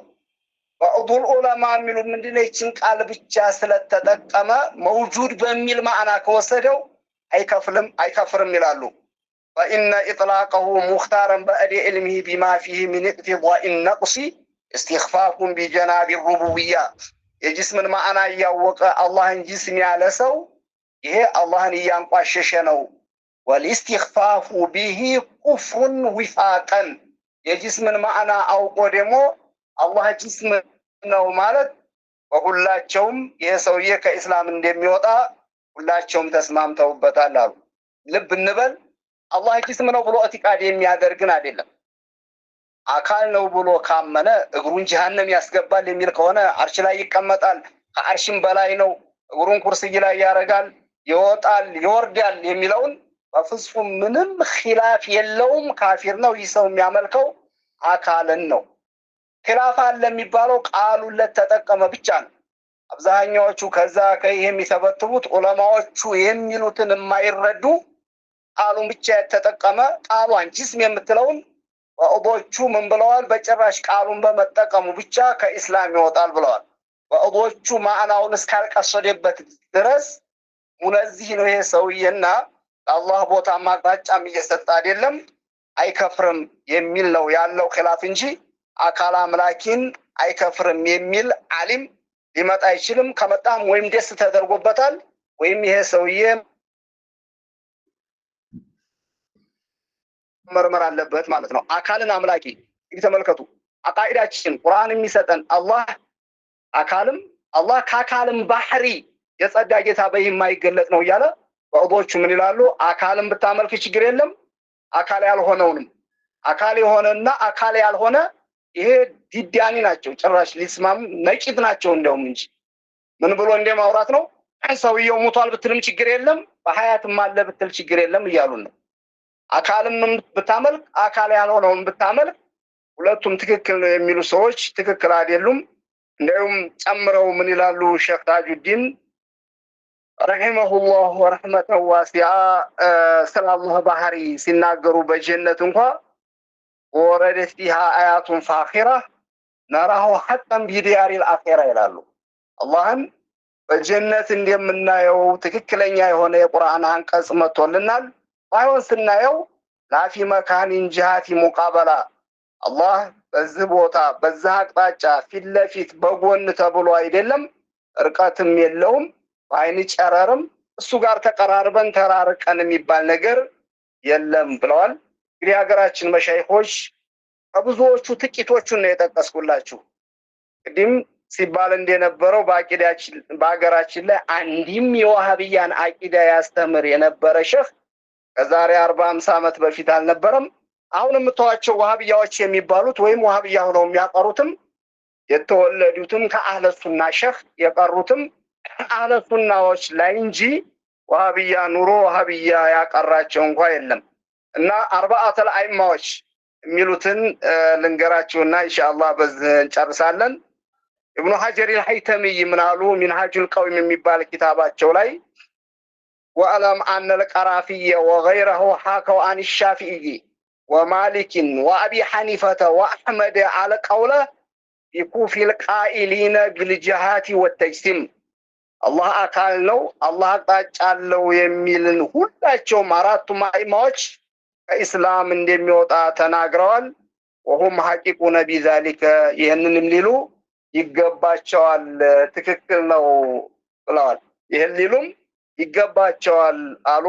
ባዕዱል ዑለማ የሚሉ ምንድነው ይችን ቃል ብቻ ስለተጠቀመ መውጁድ በሚል ማዕና ከወሰደው አይከፍርም ይላሉ። فإن إطلاقه مختارا بعد علمه بما فيه من اقتضاء النقص استخفاف بجناب الربوبية የጅስምን ማዕና እያወቀ አላህን ጅስም ያለ ሰው ይሄ አላህን እያንቋሸሸ ነው። ወልኢስቲኽፋፉ ቢሂ ኩፍሩን ዊፋቀን የጅስምን ማዕና አውቆ ደግሞ አላህ ጅስም ነው ማለት በሁላቸውም ይሄ ሰውዬ ከኢስላም እንደሚወጣ ሁላቸውም ተስማምተውበታል አሉ። ልብ እንበል አላህ ጅስም ነው ብሎ ኢዕቲቃድ የሚያደርግን አይደለም። አካል ነው ብሎ ካመነ እግሩን ጀሃነም ያስገባል የሚል ከሆነ አርሽ ላይ ይቀመጣል፣ ከአርሽም በላይ ነው፣ እግሩን ኩርሲይ ላይ ያረጋል፣ ይወጣል ይወርዳል የሚለውን በፍጹም ምንም ኺላፍ የለውም። ካፊር ነው ይህ ሰው የሚያመልከው አካልን ነው። ኺላፍ አለ የሚባለው ቃሉን ለተጠቀመ ብቻ ነው። አብዛኛዎቹ ከዛ ከይሄ የሚተበትቡት ዑለማዎቹ የሚሉትን የማይረዱ ቃሉን ብቻ የተጠቀመ ቃሏን ጅስም የምትለውን ወአዶቹ ምን ብለዋል? በጭራሽ ቃሉን በመጠቀሙ ብቻ ከኢስላም ይወጣል ብለዋል። ወአዶቹ ማዕናውን እስካልቀሰደበት ድረስ ሙነዚህ ነው ይሄ ሰውዬና አላህ ቦታ ማቅጣጫም እየሰጠ አይደለም አይከፍርም የሚል ነው ያለው ኺላፍ እንጂ አካል አምላኪን አይከፍርም የሚል ዓሊም ሊመጣ አይችልም። ከመጣም ወይም ደስ ተደርጎበታል ወይም ይሄ ሰውዬ መርመር አለበት ማለት ነው። አካልን አምላኪ ተመልከቱ። አቃኢዳችን ቁርአን የሚሰጠን አላህ አካልም አላህ ከአካልም ባህሪ የጸዳ ጌታ በየማይገለጥ ነው እያለ ወአዶቹ ምን ይላሉ? አካልን ብታመልክ ችግር የለም አካል ያልሆነውንም አካል የሆነና አካል ያልሆነ ይሄ ዲዳኒ ናቸው። ጭራሽ ሊስማም ነቂት ናቸው እንደውም እንጂ ምን ብሎ እንደማውራት ነው። ሰውየው ሞቷል ብትልም ችግር የለም በሐያትም አለ ብትል ችግር የለም እያሉን ነው። አካልም ብታመልክ አካል ያልሆነውን ብታመልክ ሁለቱም ትክክል ነው የሚሉ ሰዎች ትክክል አይደሉም። እንደውም ጨምረው ምን ይላሉ? ሼክ ታጁዲን ረሂመሁላህ ወረህመተን ዋሲዓ ስለ አላህ ባህሪ ሲናገሩ በጀነት እንኳ ወረደት ፊሃ አያቱን ፋኺራ ነራሁ ሐቀን ቢዲያሪል አኺራ ይላሉ። አላህን በጀነት እንደምናየው ትክክለኛ የሆነ የቁርአን አንቀጽ መጥቶልናል። ባይሆን ስናየው ላፊ መካኒን ጂሃቲ ሙቃበላ አላህ በዚህ ቦታ በዛ አቅጣጫ ፊት ለፊት በጎን ተብሎ አይደለም፣ ርቀትም የለውም፣ በአይን ጨረርም እሱ ጋር ተቀራርበን ተራርቀን የሚባል ነገር የለም ብለዋል። እንግዲህ ሀገራችን መሻይኾች ከብዙዎቹ ጥቂቶቹን ነው የጠቀስኩላችሁ። ቅድም ሲባል እንደነበረው በአቂዳችን በሀገራችን ላይ አንድም የዋሃብያን አቂዳ ያስተምር የነበረ ሼህ ከዛሬ 40-50 ዓመት በፊት አልነበረም። አሁን የምታዋቸው ወሃቢያዎች የሚባሉት ወይም ወሃቢያ ሆነው የሚያቀሩትም የተወለዱትም ከአህለ ሱና ሸህ የቀሩትም አህለ ሱናዎች ላይ እንጂ ወሃቢያ ኑሮ ወሃቢያ ያቀራቸው እንኳን የለም። እና አርባዓተል አይማዎች የሚሉትን ልንገራችሁና ኢንሻአላህ በዚህ እንጨርሳለን። ኢብኑ ሐጀር አልሐይተሚ ምናሉ ሚንሃጁል ቀውም የሚባል ኪታባቸው ላይ ወአለም አነ القرافي وغيره حكوا عن الشافعي ومالك وابي حنيفه واحمد على قوله يكوفي القائلين بالجهات والتجسيم الله አካል ነው አላህ አቅጣጫ አለው የሚልን ሁላቸውም አራቱም አይማዎች ከኢስላም እንደሚወጣ ተናግረዋል። وهم حقيقون بذلك ይህንንም ሊሉ ይገባቸዋል ትክክል ነው ብለዋል። ይህን ሊሉም ይገባቸዋል አሉ።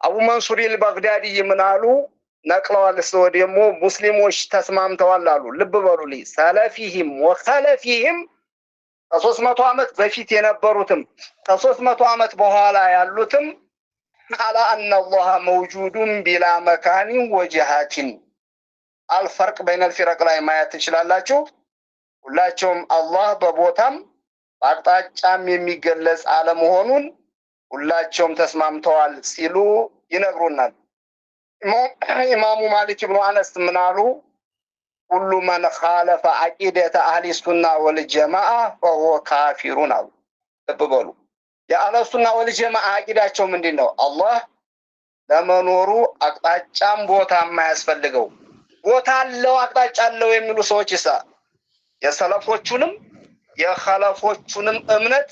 አቡ መንሱር አልባግዳዲ ምናሉ ነቅለዋል። ሰው ደግሞ ሙስሊሞች ተስማምተዋል አሉ። ልብ በሉልኝ ሰለፊህም ወኸለፊህም ከ300 ዓመት በፊት የነበሩትም ከ300 ዓመት በኋላ ያሉትም على أن الله موجود بلا مكان وجهات الفرق بين الفرق ላይ ማየት ትችላላችሁ። ሁላቸውም አላህ በቦታም አቅጣጫም የሚገለጽ አለመሆኑን ሁላቸውም ተስማምተዋል ሲሉ ይነግሩናል። ኢማሙ ማሊክ ኢብኑ አነስ ምናሉ ሁሉ من خالف عقيدة أهل السنة والجماعة فهو كافر አሉ። ተበበሉ የአህለ ሱና ወልጀማዓ አቂዳቸው ምንድነው? አላህ ለመኖሩ አቅጣጫም ቦታ የማያስፈልገው ቦታ አለው አቅጣጫ አለው የሚሉ ሰዎች ይሳ የሰለፎቹንም የኸለፎቹንም እምነት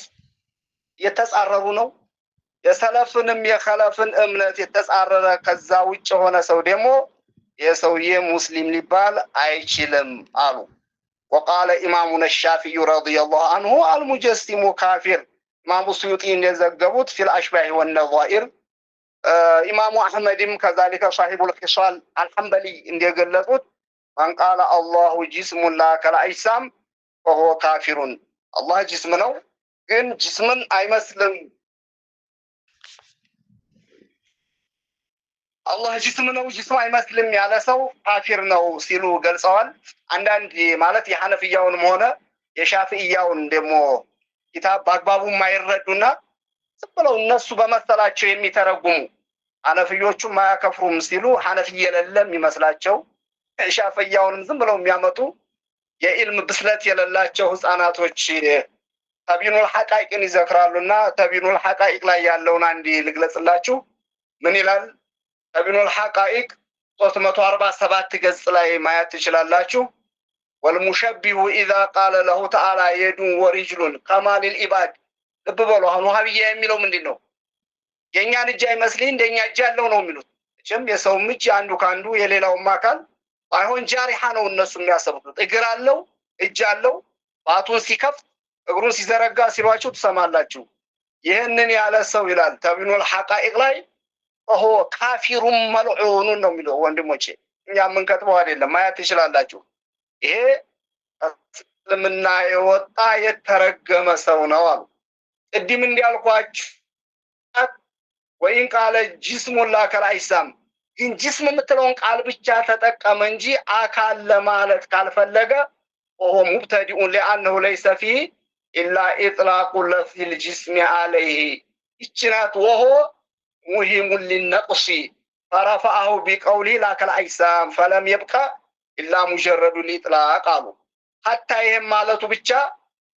የተጻረሩ ነው። የሰለፍንም የኸለፍን እምነት የተጻረረ ከዛ ውጭ የሆነ ሰው ደግሞ የሰውዬ ሙስሊም ሊባል አይችልም አሉ። وقال إمامنا الشافعي رضي الله عنه المجسم كافر ኢማሙ ስዩጢ እንደዘገቡት في الأشباه والنظائر ኢማሙ አህመድም كذلك صاحب الخصال الحنبلي እንደገለጹት من قال الله جسم لا كالأجسام فهو كافر الله جسم ነው ግን ጅስምን አይመስልም አላህ ጅስም ነው ጅስም አይመስልም ያለ ሰው ካፊር ነው ሲሉ ገልጸዋል። አንዳንድ ማለት የሐነፊያውንም ሆነ የሻፊዒያውን ደግሞ ኪታብ በአግባቡ ማይረዱና ዝም ብለው እነሱ በመሰላቸው የሚተረጉሙ ሐነፊዮቹ ማያከፍሩም ሲሉ ሐነፊ የሌለም ይመስላቸው ሻፊዒያውንም ዝም ብለው የሚያመጡ የኢልም ብስለት የሌላቸው ህፃናቶች ተቢኑል ሐቃኢቅን ይዘክራሉና ተቢኑል ሐቃኢቅ ላይ ያለውን አንድ ልግለጽላችሁ። ምን ይላል? ተቢኑል ሐቃኢቅ 347 ገጽ ላይ ማየት ትችላላችሁ። والمشبه إذا قال له تعالى يد ورجل كما للعباد ልብ በሉ። አሁን ወሃቢያ የሚለው ምንድነው? የኛን እጅ አይመስልም እንደኛ እጅ ያለው ነው የሚሉት። እችም የሰው እጅ አንዱ ካንዱ የሌላውም አካል ባይሆን ጃሪሃ ነው እነሱ የሚያሰቡት። እግር አለው እጅ አለው ባቱን ሲከፍት እግሩን ሲዘረጋ ሲሏችሁ ትሰማላችሁ። ይህንን ያለ ሰው ይላል ተቢኑል ሐቃኢቅ ላይ ኦሆ ካፊሩም መልዑኑን ነው የሚለው። ወንድሞቼ እኛ ምን ከትበው አይደለም ማየት ትችላላችሁ። ይሄ እስልምና የወጣ የተረገመ ሰው ነው አሉ። ቅድም እንዲያልኳችሁ ወይን ቃለ ጅስሙን ላከል አይሳም ግን ጅስም የምትለውን ቃል ብቻ ተጠቀመ እንጂ አካል ለማለት ካልፈለገ ኦሆ ሙብተዲኡን لانه ليس فيه الا اطلاق لفظ الجسم عليه ይችናት ወሆ ሙሂሙ للنقص فرفعه بقوله ላከል አይሳም فلم يبقى الا مجرد الاطلاق قالوا حتى ይሄም ማለቱ ብቻ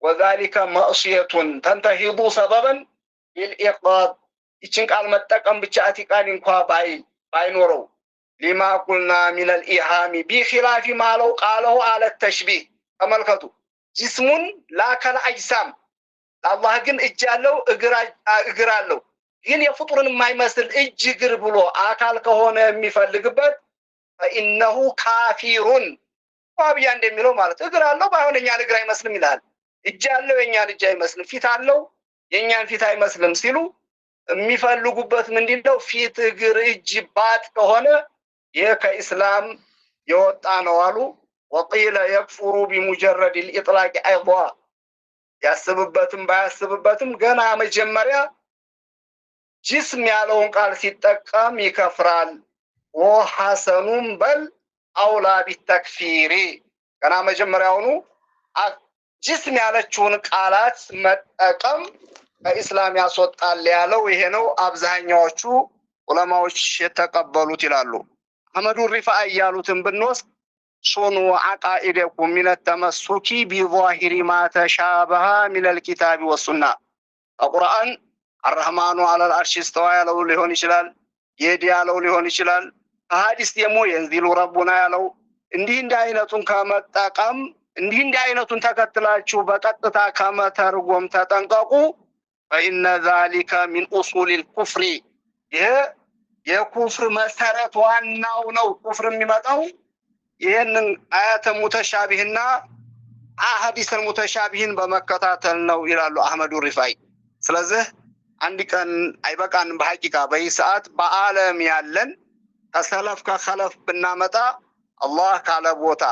وذلك معصيه تنتهض سببا للاقرار ይችን ቃል መጠቀም ብቻ አቲቃን እንኳን ባይኖረው لما قلنا من الايهام بخلاف ما لو قاله على التشبيه ተመልከቱ። ጅስሙን ላከል አጅሳም አላህ ግን እጅ አለው እግር አለው ግን የፍጡርን የማይመስል እጅ እግር ብሎ አካል ከሆነ የሚፈልግበት فإنه كافر ዋብያ እንደሚለው ማለት እግር አለው ባይሆን የኛን እግር አይመስልም ይላል። እጅ አለው የኛን እጅ አይመስልም፣ ፊት አለው የኛን ፊት አይመስልም ሲሉ የሚፈልጉበት ምንድነው? ፊት እግር እጅ ባት ከሆነ ይሄ ከኢስላም የወጣ ነው አሉ። وقيل يكفر بمجرد الاطلاق ايضا ያስብበትም ባያስብበትም ገና መጀመሪያ ጅስም ያለውን ቃል ሲጠቀም ይከፍራል። ወሐሰኑን በል አውላ ቢተክፊሪ ገና መጀመሪያውኑ ጅስም ያለችውን ቃላት መጠቀም ከኢስላም ያስወጣል ያለው ይሄ ነው። አብዛኛዎቹ ዑለማዎች የተቀበሉት ይላሉ። አህመዱ ሪፋኢ ያሉትን ብንወስድ ሱኑ አቃኢደኩም ሚነ ተመሱኪ ቢዛሂሪ ማ ተሻበሀ ሚነል ኪታቢ ወሱና ቁርአን አርህማኑ አለል አርሽ እስተዋ ያለው ሊሆን ይችላል፣ የዲ ያለው ሊሆን ይችላል። ሐዲስ ደግሞ የንዚሉ ረቡና ያለው እንዲህ አይነቱን ከመጠቀም እንዲህ አይነቱን ተከትላችሁ በቀጥታ ከመተርጎም ተጠንቀቁ። ፈኢነ ዛሊከ ሚን ኡሱሊል ኩፍሪ ይሄ የኩፍር መሰረት ዋናው ነው። ኩፍር የሚመጣው ይህንን አያተ ሙተሻቢህና አሐዲስ ሙተሻቢህን በመከታተል ነው ይላሉ አህመዱ ሪፋኢ። ስለዚህ አንድ ቀን አይበቃንም። በሐቂቃ በዚህ ሰዓት በዓለም ያለን ከሰለፍ ከኸለፍ ብናመጣ አላህ ካለ ቦታ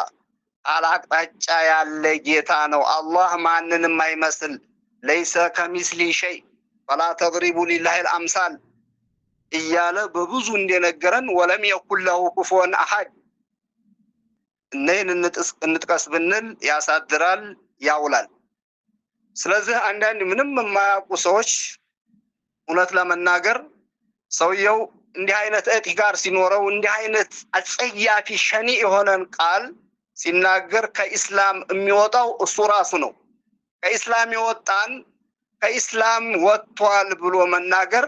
አላቅጣጫ ያለ ጌታ ነው። አላህ ማንንም አይመስል ለይሰ ከሚስሊ ሸይ ፈላ ተድሪቡ ሊላሂል አምሳል እያለ በብዙ እንደነገረን ወለም የኩን ለሁ ኩፉወን አሐድ እነይን እንጥቀስ ብንል ያሳድራል ያውላል። ስለዚህ አንዳንድ ምንም የማያውቁ ሰዎች እውነት ለመናገር ሰውየው እንዲህ አይነት ጋር ሲኖረው እንዲህ አይነት አጸያፊ ሸኒ የሆነን ቃል ሲናገር ከኢስላም የሚወጣው እሱ ራሱ ነው። ከኢስላም የወጣን ከኢስላም ወጥቷል ብሎ መናገር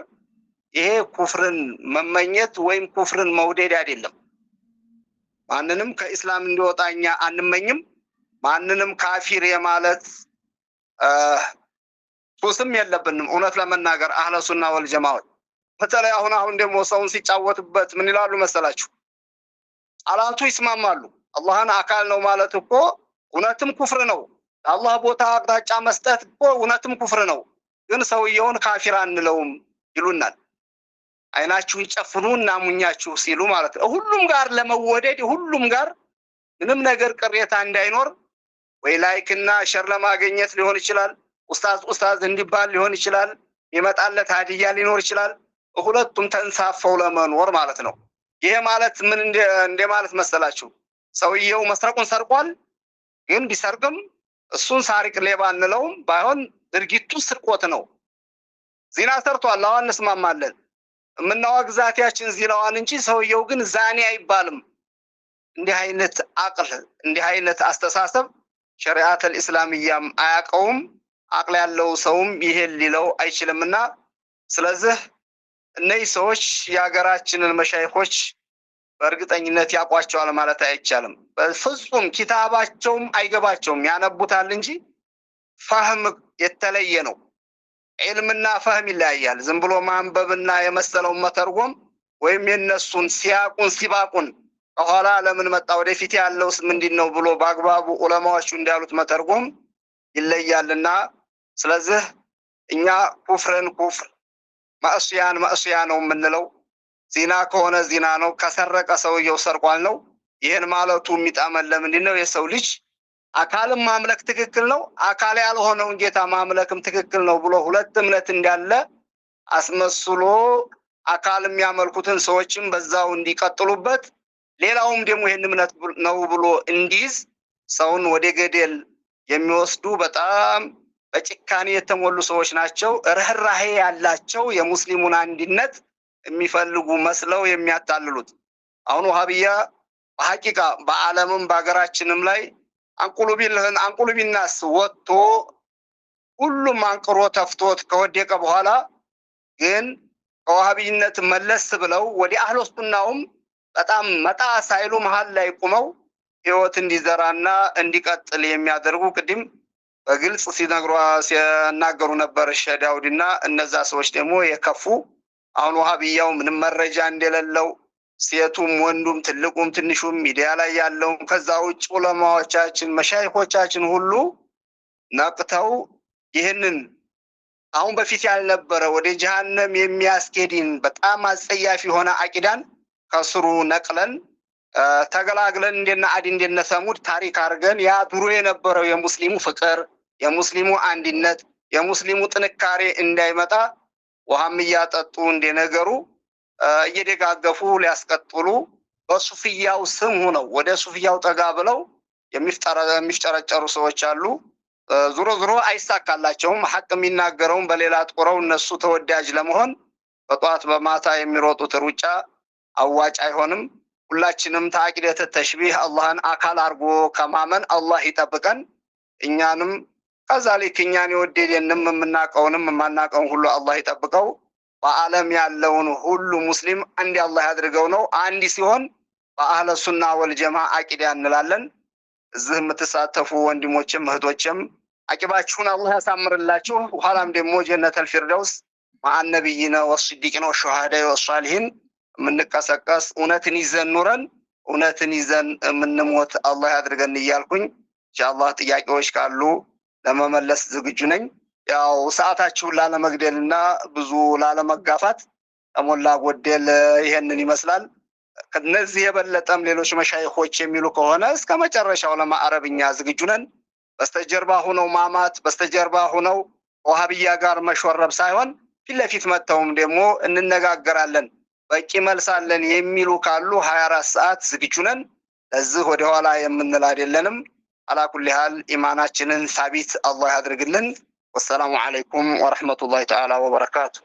ይሄ ኩፍርን መመኘት ወይም ኩፍርን መውደድ አይደለም። ማንንም ከኢስላም እንዲወጣኛ አንመኝም። ማንንም ካፊር የማለት ሱስም የለብንም። እውነት ለመናገር አህለ ሱና ወልጀማዓት በተለይ አሁን ደግሞ ሰውን ሲጫወትበት ምን ይላሉ መሰላችሁ? ቃላቱ ይስማማሉ። አላህን አካል ነው ማለት እኮ እውነትም ኩፍር ነው። አላህ ቦታ አቅጣጫ መስጠት እኮ እውነትም ኩፍር ነው። ግን ሰውየውን ካፊር አንለውም ይሉናል። አይናችሁን ጨፍኑና ሙኛችሁ ሲሉ ማለት ነው። ሁሉም ጋር ለመወደድ ሁሉም ጋር ምንም ነገር ቅሬታ እንዳይኖር ወይ ላይክና ሸር ለማግኘት ሊሆን ይችላል። ኡስታዝ እንዲባል ሊሆን ይችላል። የመጣለት ሀዲያ ሊኖር ይችላል። ሁለቱም ተንሳፈው ለመኖር ማለት ነው። ይሄ ማለት ምን እንደ ማለት መሰላችሁ? ሰውየው መስረቁን ሰርቋል። ግን ቢሰርቅም እሱን ሳሪቅ ሌባ እንለውም። ባይሆን ድርጊቱ ስርቆት ነው። ዚና ሰርቷል፣ አሁን እንስማማለን። የምናወግዛትያችን ዚናዋን እንጂ ሰውየው ግን ዛኔ አይባልም። እንዲህ አይነት አቅል እንዲህ አይነት አስተሳሰብ ሸሪዓተል ኢስላሚያም አያውቀውም። አቅል ያለው ሰውም ይሄን ሊለው አይችልምና ስለዚህ እነዚህ ሰዎች የሀገራችንን መሻይኾች በእርግጠኝነት ያውቋቸዋል ማለት አይቻልም። በፍጹም ኪታባቸውም አይገባቸውም። ያነቡታል እንጂ ፈህም የተለየ ነው። ዒልምና ፈህም ይለያያል። ዝም ብሎ ማንበብና የመሰለውን መተርጎም ወይም የነሱን ሲባቁን ከኋላ ለምን መጣ ወደፊት ያለውስ ምንድነው ብሎ በአግባቡ ዑለማዎቹ እንዳሉት መተርጎም ይለያልና ስለዚህ እኛ ኩፍርን ኩፍር ማእስያ ነው የምንለው። ዚና ከሆነ ዚና ነው፣ ከሰረቀ ሰውየው ሰርቋል ነው። ይሄን ማለቱ የሚጣመን ለምንድነው? የሰው ልጅ አካልም ማምለክ ትክክል ነው፣ አካል ያልሆነውን ጌታ ማምለክም ትክክል ነው ብሎ ሁለት እምነት እንዳለ አስመስሎ አካል የሚያመልኩትን ሰዎችም በዛው እንዲቀጥሉበት ሌላውም ደግሞ ይሄን እምነት ነው ብሎ እንዲይዝ ሰውን ወደ ገደል የሚወስዱ በጣም በጭካኔ የተሞሉ ሰዎች ናቸው። ርህራሄ ያላቸው የሙስሊሙን አንድነት የሚፈልጉ መስለው የሚያታልሉት አሁን ወሃቢያ በሐቂቃ በዓለምም በአገራችንም ላይ አንቁሉቢናስ ወጥቶ ሁሉም አንቅሮ ተፍቶት ከወደቀ በኋላ ግን ከወሃቢነት መለስ ብለው ወደ አህሉ ሱናውም በጣም መጣ ሳይሉ መሃል ላይ ቆመው ህይወት እንዲዘራና እንዲቀጥል የሚያደርጉ ቅድም በግልጽ ሲናገሩ ነበር ሼህ ዳውድና እነዛ ሰዎች ደግሞ የከፉ አሁን ወሃቢያው ምንም መረጃ እንደሌለው ሴቱም ወንዱም ትልቁም ትንሹም ሚዲያ ላይ ያለው ከዛ ውጭ ዑለማዎቻችን መሻይኾቻችን ሁሉ ነቅተው ይህንን አሁን በፊት ያልነበረ ወደ ጀሃነም የሚያስኬድን በጣም አጸያፊ የሆነ አቂዳን ከስሩ ነቅለን ተገላግለን እንደና አዲ እንደነ ሰሙድ ታሪክ አድርገን ያ ድሮ የነበረው የሙስሊሙ ፍቅር የሙስሊሙ አንድነት የሙስሊሙ ጥንካሬ እንዳይመጣ ውሃም እያጠጡ እንደነገሩ እየደጋገፉ ሊያስቀጥሉ በሱፍያው ስም ሆነው ወደ ሱፍያው ጠጋ ብለው የሚፍጨረጨሩ ሰዎች አሉ። ዙሮ ዙሮ አይሳካላቸውም። ሐቅ የሚናገረውን በሌላ ጥቁረው እነሱ ተወዳጅ ለመሆን በጧት በማታ የሚሮጡት ሩጫ አዋጭ አይሆንም። ሁላችንም ተአቂደተ ተሽቢህ አላህን አካል አርጎ ከማመን አላህ ይጠብቀን። እኛንም ከዛሊክ እኛን የወደደንም የምናቀውንም የማናቀውን ሁሉ አላህ ይጠብቀው። በዓለም ያለውን ሁሉ ሙስሊም አንድ አላህ ያድርገው ነው። አንድ ሲሆን በአህለ ሱና ወልጀማ አቂዳ እንላለን። እዚህ የምትሳተፉ ወንድሞችም እህቶችም አቂባችሁን አላህ ያሳምርላችሁ። ኋላም ደግሞ ጀነተል ፊርደውስ ማአን ነቢይነ ወስዲቂነ ወሹሃዳ ወሷሊሂን የምንቀሰቀስ እውነትን ይዘን ኑረን እውነትን ይዘን የምንሞት አላህ ያድርገን እያልኩኝ ኢንሻአላህ ጥያቄዎች ካሉ ለመመለስ ዝግጁ ነኝ። ያው ሰዓታችሁን ላለመግደልና ብዙ ላለመጋፋት ከሞላ ጎደል ይሄንን ይመስላል። ከነዚህ የበለጠም ሌሎች መሻይኾች የሚሉ ከሆነ እስከ መጨረሻው ለማዕረብኛ ዝግጁ ነን። በስተጀርባ ሆነው ማማት በስተጀርባ ሆነው ወሃቢያ ጋር መሾረብ ሳይሆን ፊት ለፊት መተውም ደግሞ እንነጋገራለን በቂ መልሳለን የሚሉ ካሉ 24 ሰዓት ዝግጁ ነን። ለዚህ ወደ ኋላ የምንል አይደለንም። አላኩል ሐል ኢማናችንን ሳቢት አላህ ያድርግልን። ወሰላሙ አለይኩም ወራህመቱላሂ ተዓላ ወበረካቱ።